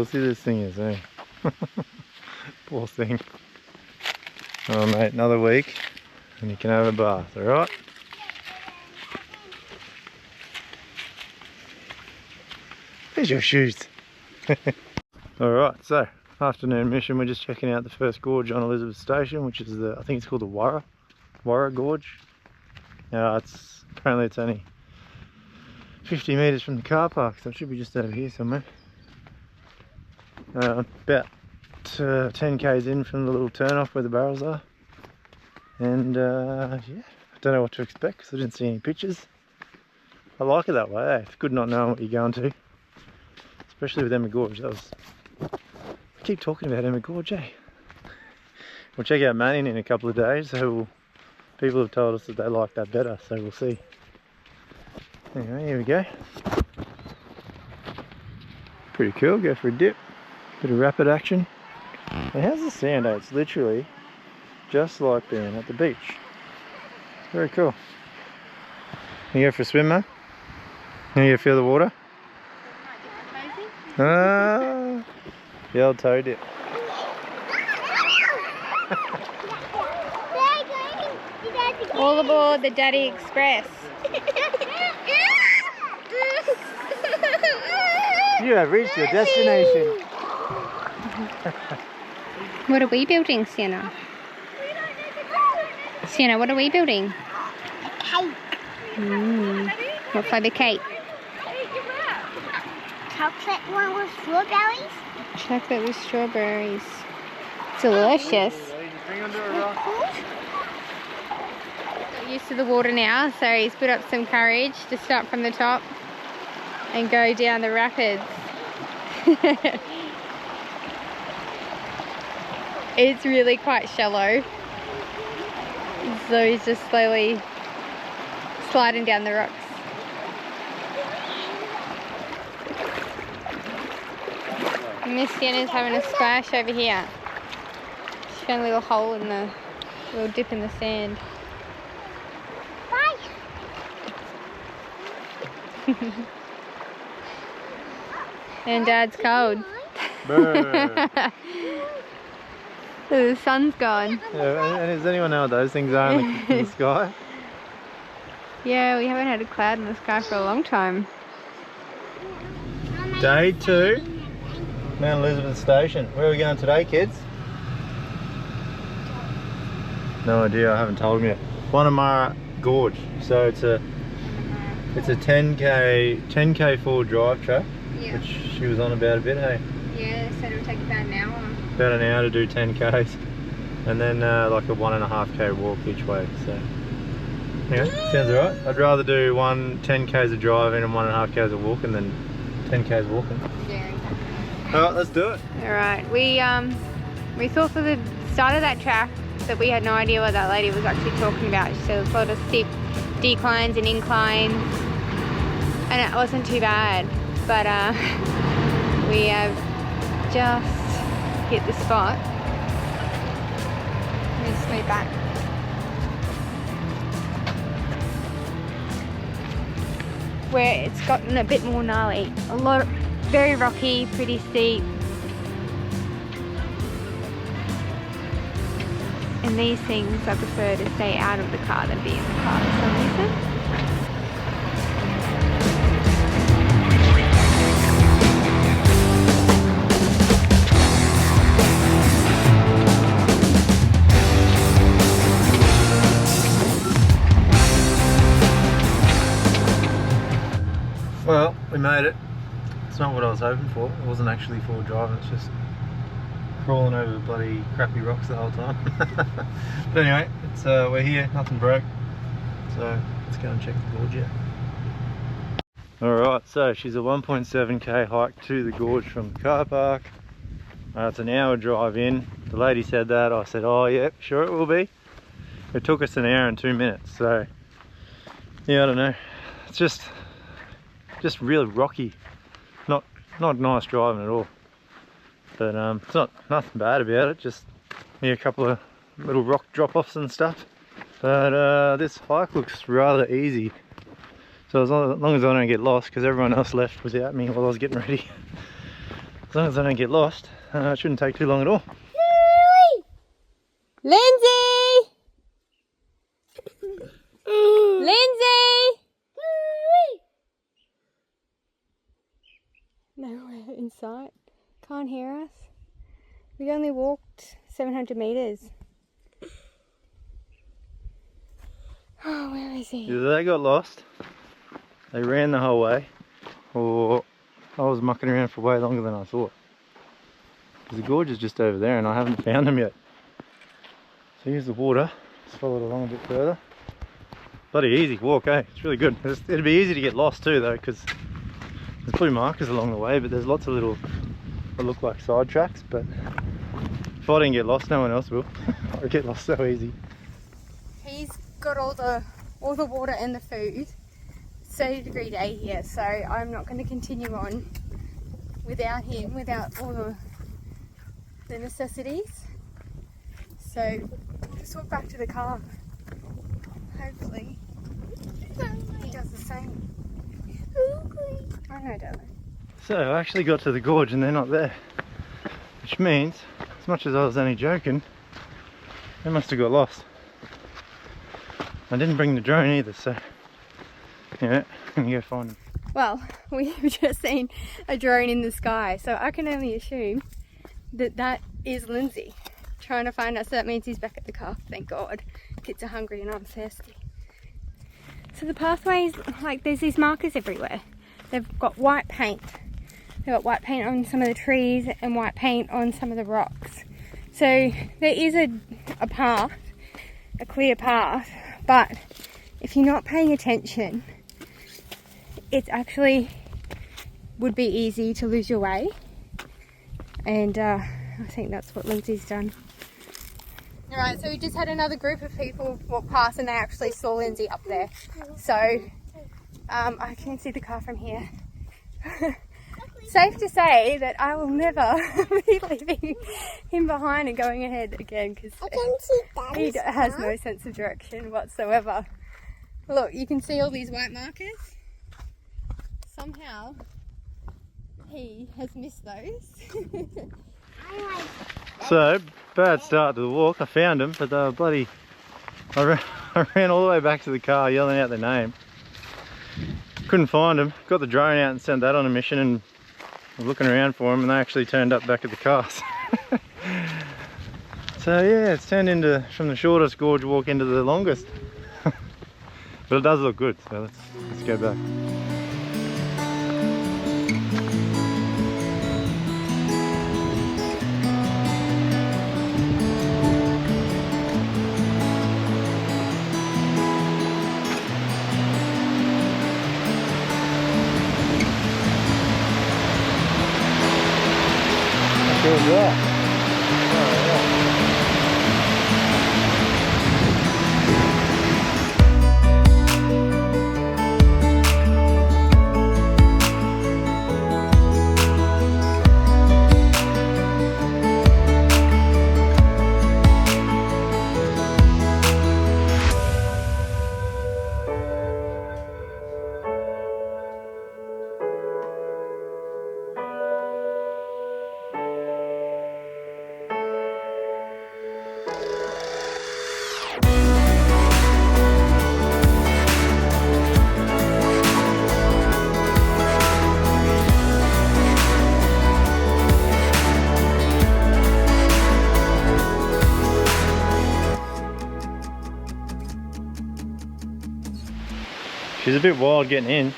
filthy this thing is, eh? Poor thing. Oh mate, another week and you can have a bath, alright? There's your shoes. Alright, so afternoon mission, we're just checking out the first gorge on Elizabeth Station, which is the, I think it's called the Warwar Gorge. Apparently it's only 50 metres from the car park, so it should be just over here somewhere. About 10 k's in from the little turn off where the barrels are. And yeah, I don't know what to expect because I didn't see any pictures. I like it that way, eh? It's good not knowing what you're going to. Especially with Mt Gorge. I keep talking about Mt Gorge, eh? We'll check out Manning in a couple of days, so people have told us that they like that better, so we'll see. Anyway, here we go. Pretty cool, go for a dip. Bit of rapid action. And how's the sand, eh? It's literally just like being at the beach. Very cool. You go for a swim, man? You feel the water? Ah, the old toe dip. All aboard the Daddy Express. You have reached your destination. What are we building, Sienna? Sienna, what are we building? Cake. What flavour cake? Chocolate one with strawberries. Chocolate with strawberries. Delicious. Got used to the water now, so he's put up some courage to start from the top and go down the rapids. It's really quite shallow, so he's just slowly sliding down the rocks. Miss Sienna's having a splash over here. She found a little hole in the little dip in the sand. Bye. And Dad's cold. The sun's gone. Yeah, and does anyone know what those things are in the sky? Yeah, we haven't had a cloud in the sky for a long time. Day 2, Mount Elizabeth Station. Where are we going today, kids? No idea, I haven't told them yet. Wunnumurra Gorge. So it's a 10k forward drive track, Yeah. which she was on about a bit, hey? Yeah, so it'll take about an hour. About an hour to do 10k's, and then like a 1.5k walk each way. So anyway, sounds alright. I'd rather do 10k's of driving and 1.5k's of walking than 10k's walking. Yeah, exactly. Alright, let's do it. Alright, we thought for the start of that track that we had no idea what that lady was actually talking about. She said there's a lot of steep declines and inclines, and it wasn't too bad, but we have just hit the spot. Let's move back. Where it's gotten a bit more gnarly. Very rocky, pretty steep. And these things I prefer to stay out of the car than be in the car for some reason. Well, we made it. It's not what I was hoping for. It wasn't actually forward driving, it's just crawling over bloody crappy rocks the whole time. But anyway, it's we're here, nothing broke. So let's go and check the gorge out. Alright, so she's a 1.7k hike to the gorge from the car park. It's an hour drive in. The lady said that, I said, oh yeah, sure it will be. It took us an hour and 2 minutes, so yeah, I don't know. It's just really rocky. Not nice driving at all. But it's nothing bad about it, just a couple of little rock drop-offs and stuff. But this hike looks rather easy. So as long as I don't get lost, because everyone else left without me while I was getting ready. As long as I don't get lost, it shouldn't take too long at all. Lindsay! Lindsay! Nowhere in sight. Can't hear us. We only walked 700 metres. Oh, where is he? Either they got lost, they ran the whole way, or I was mucking around for way longer than I thought. Because the gorge is just over there and I haven't found them yet. So here's the water, just follow it along a bit further. Bloody easy walk, eh? It's really good. It'd be easy to get lost too though, because there's blue markers along the way, but there's lots of little, that look like side tracks, but if I didn't get lost, no one else will. I get lost so easy. He's got all the water and the food. 30-degree day here, so I'm not going to continue on without him, without all the necessities. So we'll just walk back to the car. Hopefully he does the same. I know, darling. So I actually got to the gorge and they're not there, which means, as much as I was only joking, they must have got lost. I didn't bring the drone either, so yeah, I'm gonna go find them. Well, we've just seen a drone in the sky, so I can only assume that that is Lindsay trying to find us. So that means he's back at the car, thank God. Kids are hungry and I'm thirsty. So the pathways, like there's these markers everywhere. They've got white paint. They've got white paint on some of the trees and white paint on some of the rocks. So there is a path, a clear path, but if you're not paying attention, it actually would be easy to lose your way. And I think that's what Lindsay's done. Alright, so we just had another group of people walk past and they actually saw Lindsay up there. So I can see the car from here. Safe to say that I will never be leaving him behind and going ahead again, because he has no sense of direction whatsoever. Look, you can see all these white markers. Somehow he has missed those. So, bad start to the walk. I found them, but they were bloody... I ran all the way back to the car yelling out their name. Couldn't find them. Got the drone out and sent that on a mission and was looking around for them, and they actually turned up back at the cars. So yeah, it's turned into, from the shortest gorge walk into the longest. But it does look good, so let's go back. Good job. She's a bit wild getting in.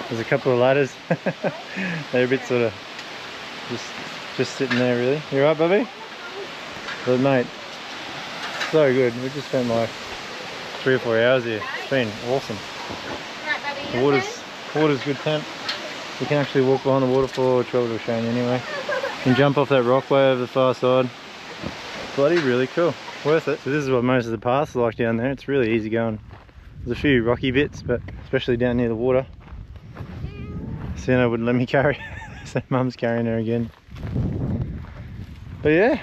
There's a couple of ladders. They're a bit sort of just sitting there really. You right, Bubby? But mate, so good. We just spent like 3 or 4 hours here. It's been awesome. The water's good temp. You can actually walk behind the waterfall, which I would have shown you anyway. You can jump off that rockway over the far side. Bloody really cool. Worth it. So this is what most of the paths are like down there. It's really easy going. There's a few rocky bits, but especially down near the water. Sienna wouldn't let me carry, so Mum's carrying her again. But yeah,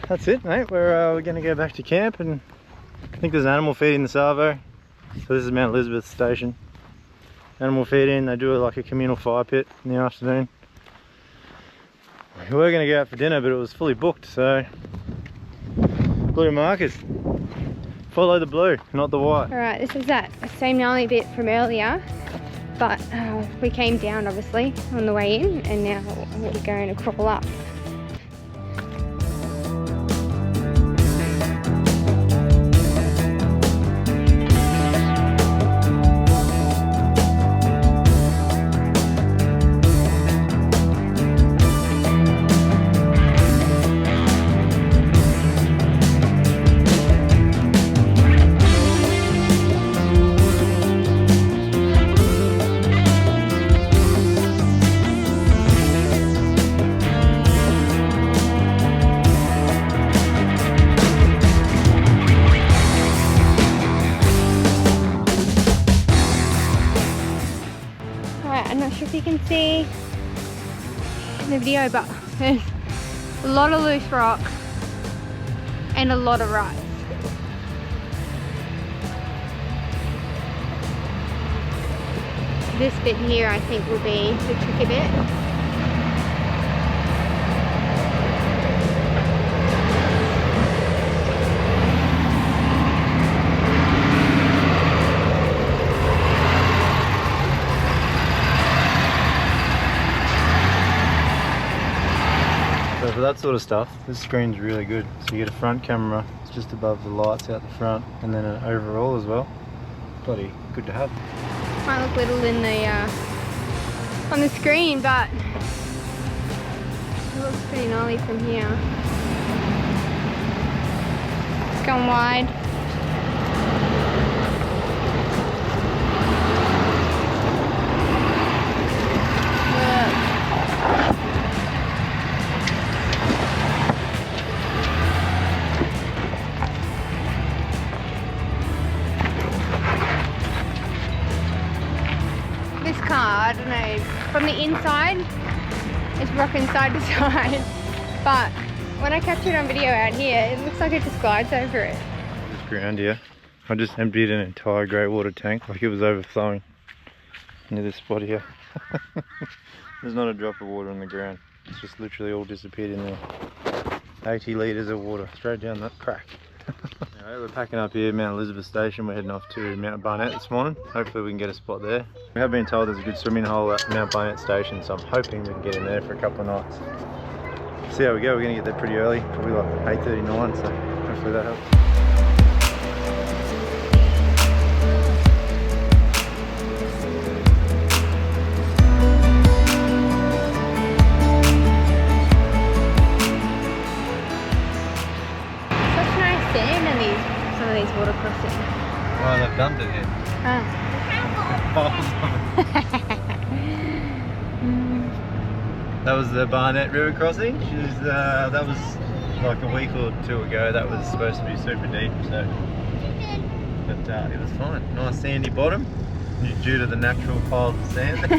that's it, mate. We're going to go back to camp, and I think there's an animal feed in the Savo. So this is Mount Elizabeth Station. Animal feed in, they do like a communal fire pit in the afternoon. We were going to go out for dinner, but it was fully booked, so blue markers. Follow the blue, not the white. Alright, this is that same gnarly bit from earlier, but we came down obviously on the way in, and now we're going to crawl up. I'm not sure if you can see in the video, but there's a lot of loose rock and a lot of rice. This bit here I think will be the tricky bit. So for that sort of stuff, this screen's really good. So you get a front camera, it's just above the lights out the front, and then an overall as well. Bloody good to have. Might look little in the on the screen, but it looks pretty gnarly from here. It's going wide. This car, I don't know, from the inside, it's rocking side to side, but when I capture it on video out here, it looks like it just glides over it. This ground here, I just emptied an entire grey water tank like it was overflowing near this spot here. There's not a drop of water on the ground, it's just literally all disappeared in there. 80 litres of water straight down that crack. Anyway, we're packing up here, Mount Elizabeth Station. We're heading off to Mt Barnett this morning. Hopefully we can get a spot there. We have been told there's a good swimming hole at Mt Barnett Station, so I'm hoping we can get in there for a couple of nights. See how we go. We're going to get there pretty early, probably like 8:39, so hopefully that helps. Water crossing. Oh, they've dumped it here. That was the Barnett River crossing. That was like a week or two ago. That was supposed to be super deep, so but it was fine. Nice sandy bottom due to the natural piles of sand.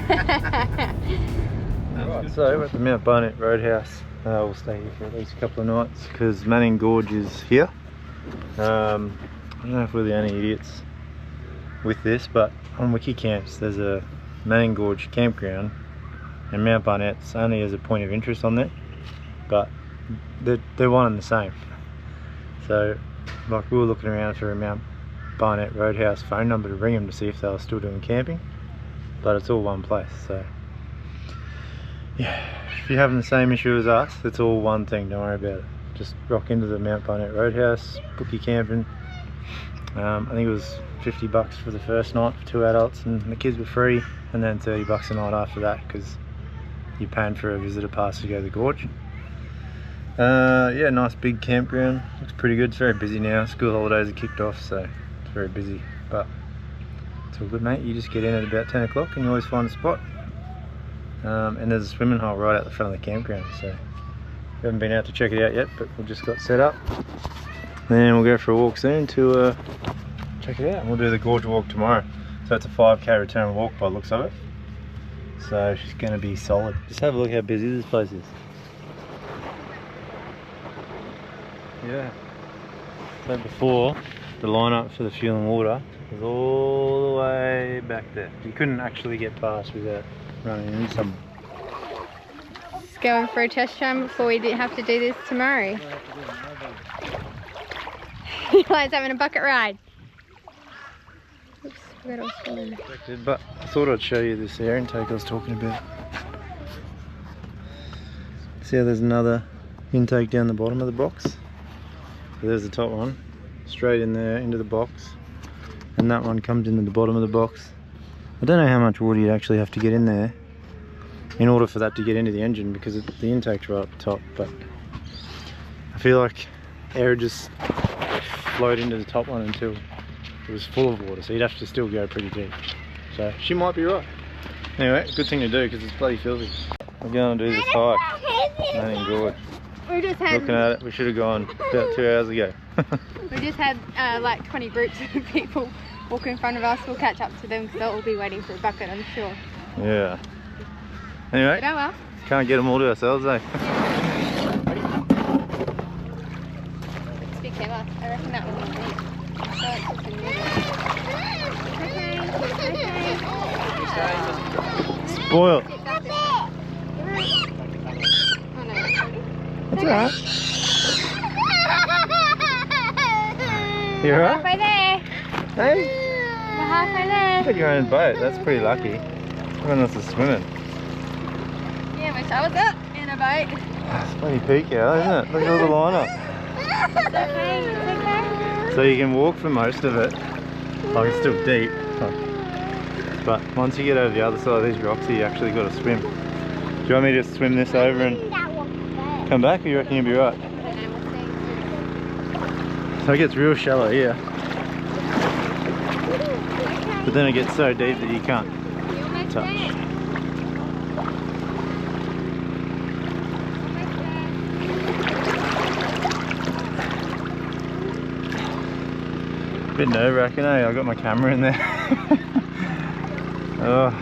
Right, so we're at the Mt Barnett Roadhouse. We'll stay here for at least a couple of nights because Mt Gorge is here. I don't know if we're the only idiots with this, but on Wiki Camps there's a Mt Gorge campground, and Mt Barnett's only as a point of interest on there, but they're one and the same. So like we were looking around for a Mt Barnett Roadhouse phone number to ring them to see if they were still doing camping, but it's all one place. So yeah, if you're having the same issue as us, it's all one thing, don't worry about it. Just rock into the Mt Barnett Roadhouse, book your camping. I think it was $50 for the first night for 2 adults, and the kids were free, and then $30 a night after that because you're paying for a visitor pass to go to the gorge. Yeah, nice big campground, looks pretty good. It's very busy now, school holidays are kicked off, so it's very busy, but it's all good, mate. You just get in at about 10 o'clock and you always find a spot. And there's a swimming hole right out the front of the campground, so we haven't been out to check it out yet, but we just got set up. Then we'll go for a walk soon to check it out. We'll do the gorge walk tomorrow. So it's a 5k return walk by the looks of it. So she's going to be solid. Just have a look how busy this place is. Yeah. So before, the lineup for the fuel and water was all the way back there. You couldn't actually get past without running into someone. Just going for a test run before we have to do this tomorrow. Eli's having a bucket ride. Oops, forgot I was filming. But I thought I'd show you this air intake I was talking about. See how there's another intake down the bottom of the box? So there's the top one, straight in there into the box, and that one comes into the bottom of the box. I don't know how much water you actually have to get in there in order for that to get into the engine, because the intake's right up the top, but I feel like air just flowed into the top one until it was full of water, so you'd have to still go pretty deep. So she might be right. Anyway, good thing to do because it's bloody filthy. We're going to do this hike. Nothing good. We just had, looking at it, we should have gone about 2 hours ago. We just had like 20 groups of people walk in front of us. We'll catch up to them because they'll all be waiting for a bucket, I'm sure. Yeah. Anyway, But oh well. can't get them all to ourselves, eh? Just be careful. I reckon that one will be. So it's just a little. Spoiled. Oh no. That's alright. You We're alright? halfway there. Hey? We're halfway there. You got your own boat, that's pretty lucky. Everyone else is swimming. Yeah, wish I was up in a boat. It's bloody peak out, isn't it? Look at all the lineup. It's okay, it's okay. So you can walk for most of it. Like, it's still deep. But once you get over the other side of these rocks, you actually got to swim. Do you want me to just swim this over and come back, or you reckon you'll be right? So it gets real shallow here. But then it gets so deep that you can't touch. Bit nerve-wracking, eh? I got my camera in there. Oh.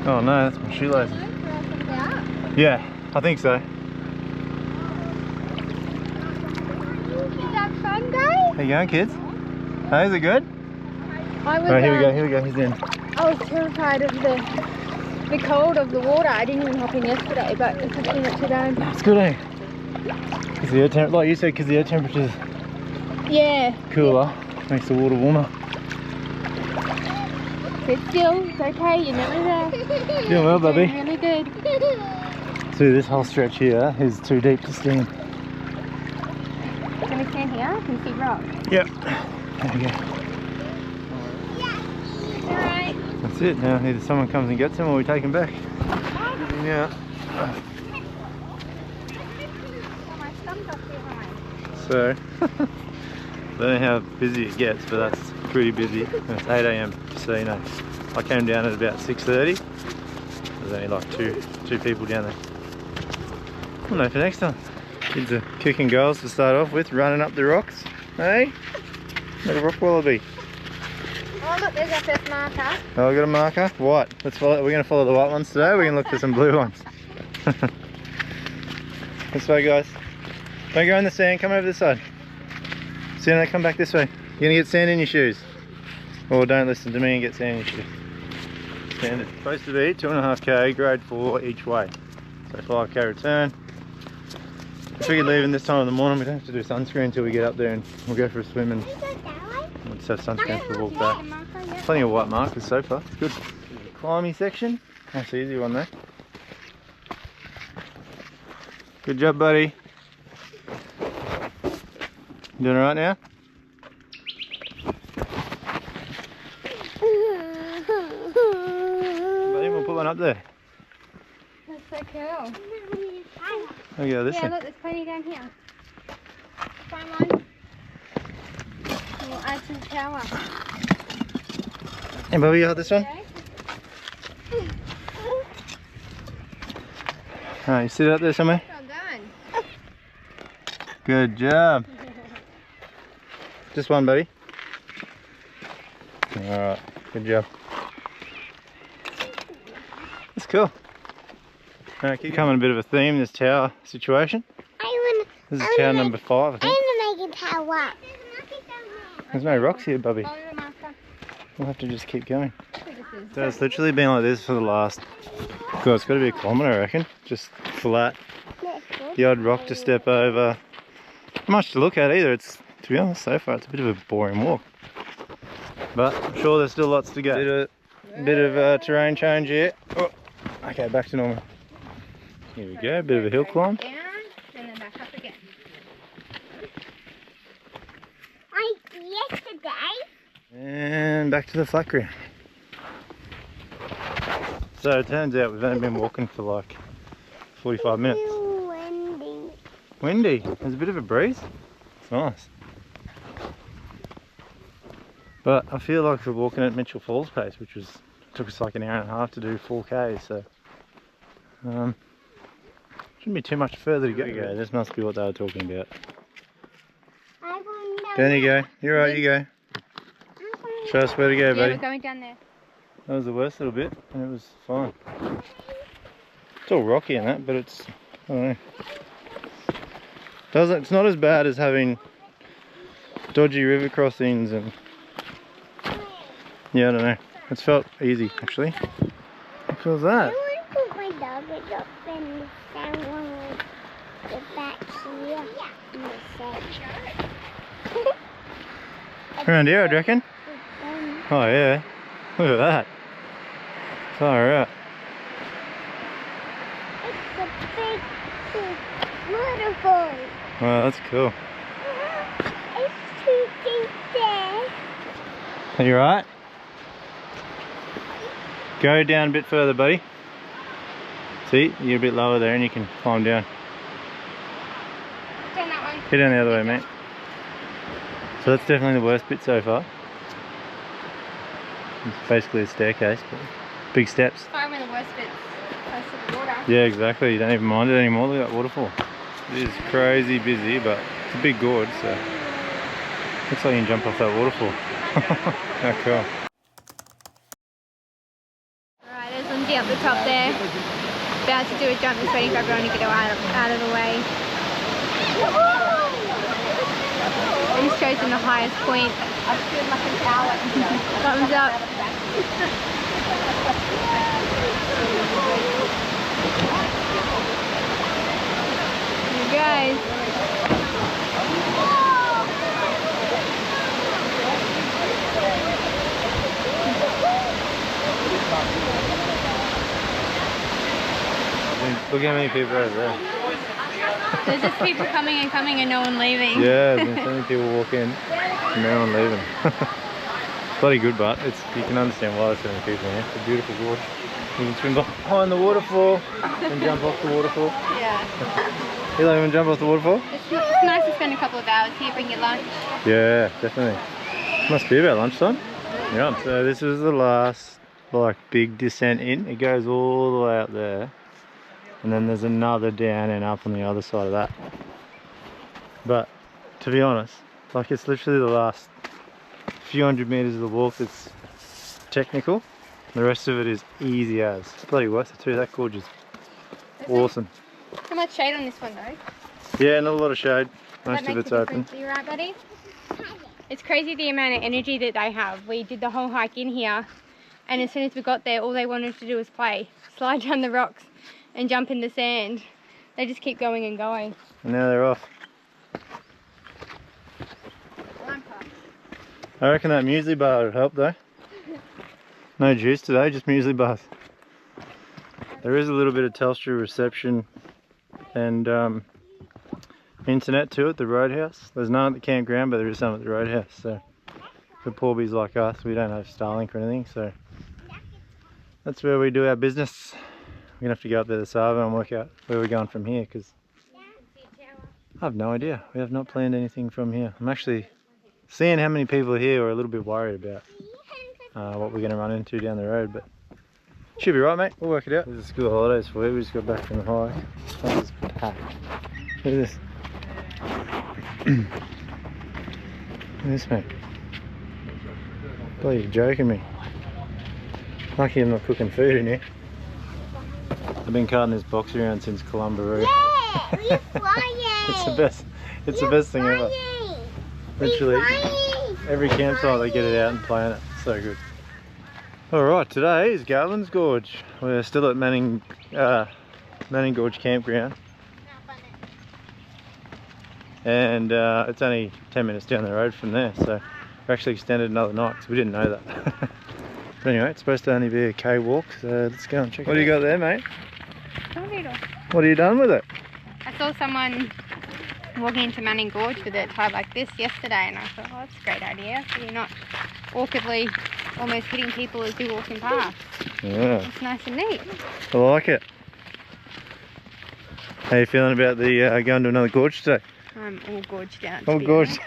Oh no, that's my shoelaces. Yeah, I think so. Is that fun, guys? How you going, kids? Hey, is it good? Alright, here we go, he's in. I was terrified of the cold of the water. I didn't even hop in yesterday, but it's actually not too bad. It's good, eh? Because the air temperature, like you said, because the air temperature's cooler, makes the water warmer. Sit still, it's okay, you're nearly there. Doing well, Bubby. Doing really good. So this whole stretch here is too deep to stand. Can we stand here? I can see rock. Yep. There we go. Alright. That's it. Now either someone comes and gets him or we take him back. Yeah. So, I don't know how busy it gets, but that's pretty busy. And it's 8 AM, so you know, I came down at about 6:30. There's only like two people down there. I don't know for next time. Kids are kicking goals to start off with, running up the rocks. Hey, like a rock wallaby. Oh look, there's our first marker. Oh, I got a marker. White. Let's follow. We're going to follow the white ones today. We're going to look for some blue ones. This way, guys. Don't go in the sand. Come over this side. See, now come back this way. You're going to get sand in your shoes. Or don't listen to me and get sand in your shoes. And it's supposed to be 2.5k, grade 4 each way. So 5k return. If we could leave in this time of the morning, we don't have to do sunscreen until we get up there, and we'll go for a swim and we'll just have sunscreen for the walk back. Plenty of white markers so far, it's good. Climbing section, nice easy one there. Good job, buddy. You doing alright now? Buddy, we'll put one up there. That's so cool. There we go, this Yeah, thing. look, there's plenty down here. Find one. We'll add some power. Hey, Bobby, you hold this one? Okay. Alright, you sit up there somewhere. Well done. Good job. Just one, buddy. Alright, good job. That's cool. Alright, keep coming a bit of a theme, this tower situation. This is tower number 5, I think. I'm gonna make a tower. There's no rocks here, Bubby. Oh, you're a marker. We'll have to just keep going. We just do So it's literally been like this for the last, God, it's got to be a kilometre, I reckon. Just flat. The odd rock to step over. Not much to look at either. It's, to be honest, so far it's a bit of a boring walk. But I'm sure there's still lots to go. Bit of terrain change here. Oh, okay, back to normal. Here we go, bit of a hill climb. Down, and then back up again. Like yesterday. And back to the flat ground. So it turns out we've only been walking for like 45 minutes. Windy. Windy. There's a bit of a breeze. It's nice. But I feel like we're walking at Mitchell Falls pace, which took us like an hour and a half to do 4K, so shouldn't be too much further to go. Here we go. This must be what they were talking about. Down you go. You're right, you go. Show us where to go, Yeah, buddy. we're going down there. That was the worst little bit, and it was fine. It's all rocky and that, but it's, I don't know. It's not as bad as having dodgy river crossings and, yeah, I don't know. It's felt easy, actually. What feels that? I want to put my dog up and stand one with the back here. And the side. Around here, I reckon. Oh yeah, look at that. Far out. It's a big waterfall. Wow, that's cool. It's too deep there. Are you right? Go down a bit further, buddy. See, you're a bit lower there and you can climb down. Turn that one. Get down the other way, mate. So that's definitely the worst bit so far. It's basically a staircase, but big steps. Fine when the worst bit's close to the water. Yeah, exactly. You don't even mind it anymore. Look at that waterfall. It is crazy busy, but it's a big gorge, so looks like you can jump off that waterfall. How cool. Alright, there's Lindsay up the top there. About to do a jump, just waiting for everyone to get out of the way. He's chosen the highest point. I stood like an hour. Thumbs up. Here he goes. Look how many people are over there. There's just people coming and no one leaving. Yeah, there's been so many people walk in and no one leaving. Bloody good, but you can understand why there's so many people here. It's a beautiful gorge. You can swim behind the waterfall and jump off the waterfall. Yeah. You like even jump off the waterfall? It's nice to spend a couple of hours here, bring your lunch. Yeah, definitely. Must be about lunchtime. Yeah. So this is the last like big descent in. It goes all the way out there. And then there's another down and up on the other side of that. But to be honest, like it's literally the last few hundred meters of the walk that's technical. The rest of it is easy as. It's bloody worth it too. That gorge is awesome. Not much shade on this one though. Yeah, not a lot of shade. Most That of makes it's a open. difference. Are you right, buddy? It's crazy the amount of energy that they have. We did the whole hike in here, and as soon as we got there, all they wanted to do was play. Slide down the rocks and jump in the sand. They just keep going and going. And now they're off. I reckon that muesli bar would help though. No juice today, just muesli bars. There is a little bit of Telstra reception and internet too at the roadhouse. There's none at the campground, but there is some at the roadhouse. So for poorbies like us, we don't have Starlink or anything, so that's where we do our business. We're gonna have to go up there this hour and work out where we're going from here, because I have no idea. We have not planned anything from here. I'm actually seeing how many people are here. We're a little bit worried about what we're gonna run into down the road, but should be right, mate. We'll work it out. This is school holidays for you. We just got back from the hike. This is packed. Look at this. Look at this, mate. Bloody joking me. Lucky I'm not cooking food in here. I've been carting this box around since Columbia. Yeah, we're flying. It's the best. It's the best thing ever. Literally, every campsite they get it out and play on it. So good. Alright, today is Galvins Gorge. We're still at Manning Gorge Campground. And it's only 10 minutes down the road from there, so we actually extended another night because we didn't know that. But anyway, it's supposed to only be a K walk, so let's go and check it out. What do you got there, mate? Tornado. What have you done with it? I saw someone walking into Manning Gorge with it tied like this yesterday, and I thought, oh, that's a great idea. So you're not awkwardly almost hitting people as you're walking past. Yeah. It's nice and neat. I like it. How you feeling about the going to another gorge today? I'm all gorged out. All gorged.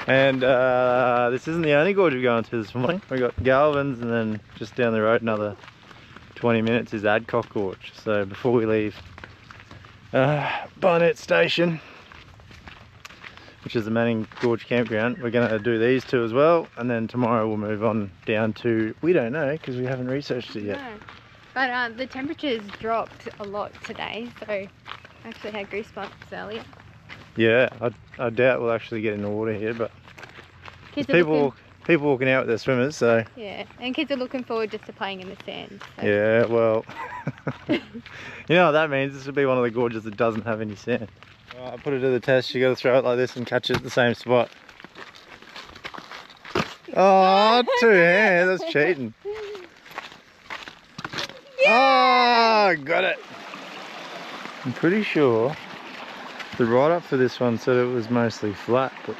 And this isn't the only gorge we're going to this morning. We've got Galvans, and then just down the road another 20 minutes is Adcock Gorge. So before we leave Barnett Station, which is the Manning Gorge campground, we're going to do these two as well, and then tomorrow we'll move on down to, we don't know because we haven't researched it yet. No. But the temperatures dropped a lot today, so I actually had goosebumps earlier. Yeah, I doubt we'll actually get in the water here, but Kids people walking out with their swimmers, so yeah, and kids are looking forward just to playing in the sand. So. yeah, well, you know what that means. This will be one of the gorges that doesn't have any sand. Right, I put it to the test. You got to throw it like this and catch it at the same spot. Oh, 2 hands. That's cheating. Yeah! Oh, got it. I'm pretty sure the write-up for this one said it was mostly flat, but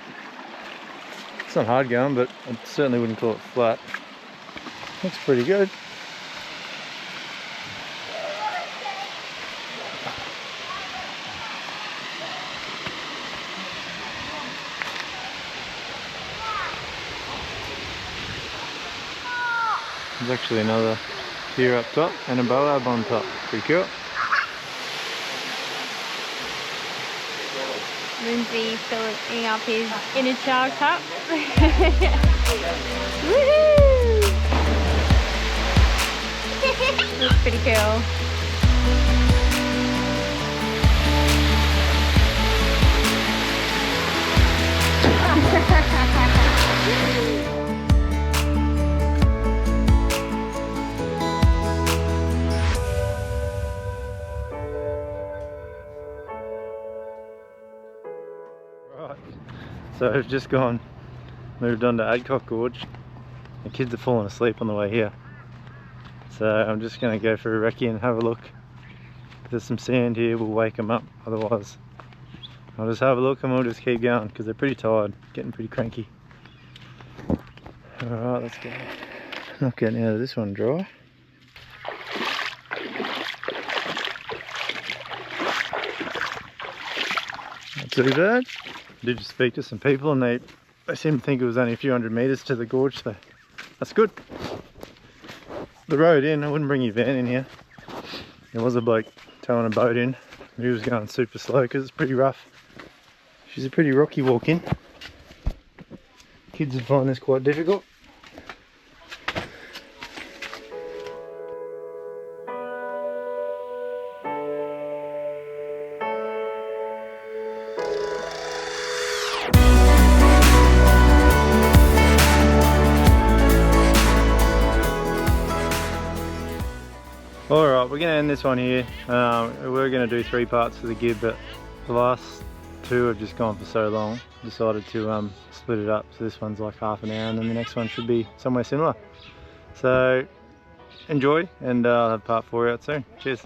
it's not hard going, but I certainly wouldn't call it flat. Looks pretty good. There's actually another pier up top and a boab on top. Pretty cool. Lindsay filling up his inner child cup. Woohoo! Looks pretty cool. Right, so I've just moved on to Adcock Gorge. The kids are falling asleep on the way here, so I'm just going to go for a recce and have a look. If there's some sand here, we'll wake them up. Otherwise I'll just have a look and we'll just keep going because they're pretty tired, getting pretty cranky. Alright, let's go. Not getting out of this one dry. Not too bad. I did just speak to some people and they seemed to think it was only a few hundred metres to the gorge, so that's good. The road in, I wouldn't bring your van in here. There was a bloke towing a boat in. He was going super slow because it's pretty rough. She's a pretty rocky walk in. Kids would find this quite difficult. Alright, we're going to end this one here. We're going to do 3 parts for the Gib, but the last 2 have just gone for so long. Decided to split it up, so this one's like half an hour and then the next one should be somewhere similar. So enjoy, and I'll have part 4 out soon. Cheers.